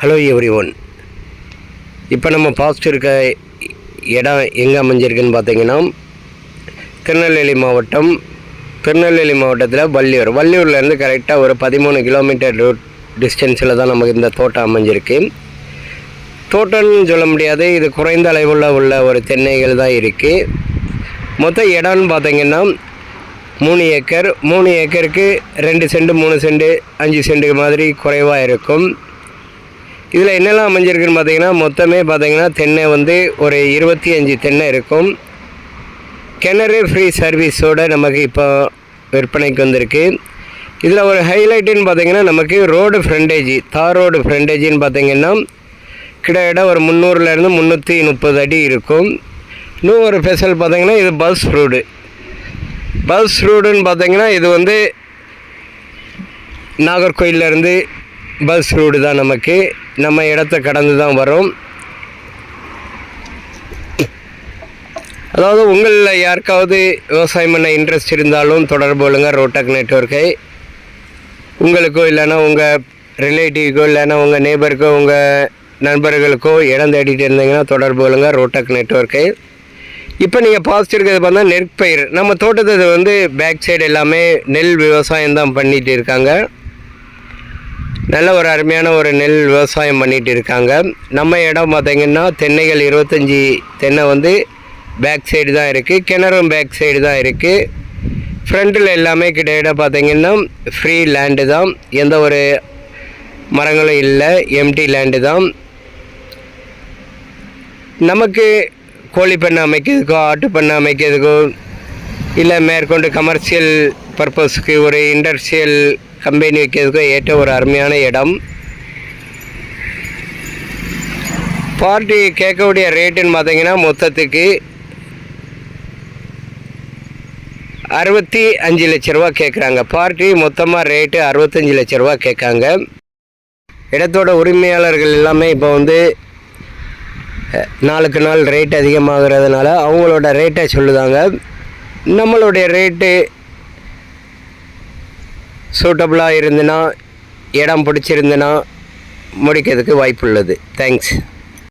Hello every one. இப்போ நம்ம past இருக்க இடம் எங்கே அமைஞ்சிருக்குன்னு பார்த்தீங்கன்னா, திருநெல்வேலி மாவட்டத்தில் வள்ளியூர்லேருந்து கரெக்டாக ஒரு 13 கிலோமீட்டர் டிஸ்டன்ஸில் தான் நமக்கு இந்த தோட்டம் அமைஞ்சிருக்கு. தோட்டம்னு சொல்ல முடியாது, இது குறைந்த அளவில் உள்ள ஒரு தென்னைகள் தான் இருக்குது. மொத்தம் இடம்னு பார்த்தீங்கன்னா 3 ஏக்கர். 3 ஏக்கருக்கு 2 சென்ட் 3 சென்ட் 5 சென்ட் மாதிரி குறைவாக இருக்கும். இதில் என்னெல்லாம் அமைஞ்சிருக்குன்னு பார்த்தீங்கன்னா, மொத்தமே பார்த்தீங்கன்னா தென்னை ஒரு 25 தென்னை இருக்கும். கிணறு ஃப்ரீ சர்வீஸோடு நமக்கு இப்போ விற்பனைக்கு வந்திருக்கு. இதில் ஒரு ஹைலைட்டுன்னு பார்த்தீங்கன்னா, நமக்கு ரோடு ஃப்ரண்டேஜ், தார் ரோடு ஃப்ரண்டேஜின்னு பார்த்தீங்கன்னா கிட்டத்தட்ட ஒரு 300லேருந்து 330 அடி இருக்கும். இன்னும் ஒரு ஸ்பெஷல் பார்த்தீங்கன்னா, இது பஸ் ரூடுன்னு பார்த்தீங்கன்னா, இது நாகர்கோயிலேருந்து பஸ் ரூடு தான். நம்ம இடத்த கடந்து தான் வரும். அதாவது உங்களில் யாருக்காவது விவசாயம் பண்ண இன்ட்ரெஸ்ட் இருந்தாலும் தொடர்பு கொள்ளுங்க ரோடெக் நெட்வொர்க்கை. உங்களுக்கோ இல்லைன்னா உங்கள் ரிலேட்டிவ்க்கோ இல்லைன்னா உங்கள் நேபருக்கோ உங்கள் நண்பர்களுக்கோ இடம் தேடிட்டு இருந்தீங்கன்னா தொடர்பு கொள்ளுங்க ரோடெக் நெட்வொர்க்கை. இப்போ நீங்கள் பாசிட்டிவ் இருக்கிறது பார்த்தா நெற்பயிர். நம்ம தோட்டத்தை பேக் சைடு எல்லாமே நெல் விவசாயம் தான் பண்ணிகிட்டு இருக்காங்க. நல்ல ஒரு அருமையான ஒரு நெல் விவசாயம் பண்ணிகிட்டு இருக்காங்க. நம்ம இடம் பார்த்திங்கன்னா தென்னைகள் 25 தென்னை பேக் சைடு தான் இருக்குது. கிணறும் பேக் சைடு தான் இருக்குது. ஃப்ரண்ட்டில் எல்லாமே கிட்டத்தட்ட பார்த்திங்கன்னா ஃப்ரீ லேண்டு தான். எந்த ஒரு மரங்களும் இல்லை, எம்டி லேண்டு தான். நமக்கு கோழி பண்ணை அமைக்கிறதுக்கோ ஆட்டு பண்ணை அமைக்கிறதுக்கோ இல்லை மேற்கொண்டு கமர்ஷியல் பர்பஸ்க்கு ஒரு இண்டஸ்ட்ரியல் கம்பெனி வைக்கிறதுக்கோ ஏற்ற ஒரு அருமையான இடம். பார்ட்டி கேட்கக்கூடிய ரேட்டுன்னு பார்த்தீங்கன்னா மொத்தத்துக்கு 65 லட்ச ரூபா கேட்குறாங்க. பார்ட்டி மொத்தமாக ரேட்டு 65 லட்ச ரூபா கேட்காங்க. இடத்தோட உரிமையாளர்கள் எல்லாமே இப்போ நாளுக்கு நாள் ரேட் அதிகமாகிறதுனால அவங்களோட ரேட்டை சொல்லுதாங்க. நம்மளுடைய ரேட்டு சூட்டபுளாக இருந்துன்னா, இடம் பிடிச்சிருந்துன்னா முடிக்கிறதுக்கு வாய்ப்பு உள்ளது. தேங்க்ஸ்.